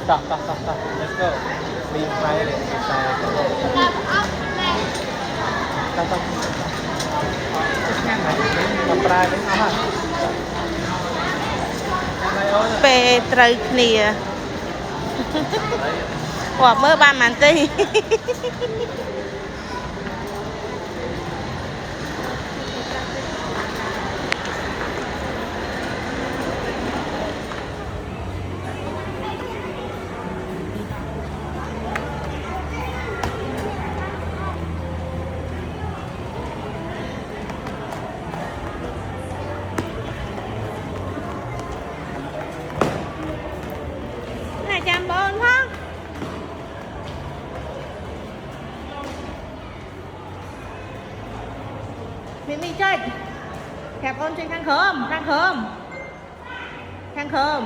Stop, stop, stop, stop. Let's go. Đi tay này, đi tay. Stop, stop. Ngang này, cầm tay đến không hả? Về trời nè. Quả mơ ba màn ti. Này chăm bồn không? Mình chơi. Kẹp ôn trên khăn khóm, khăn khóm. Khăn khóm.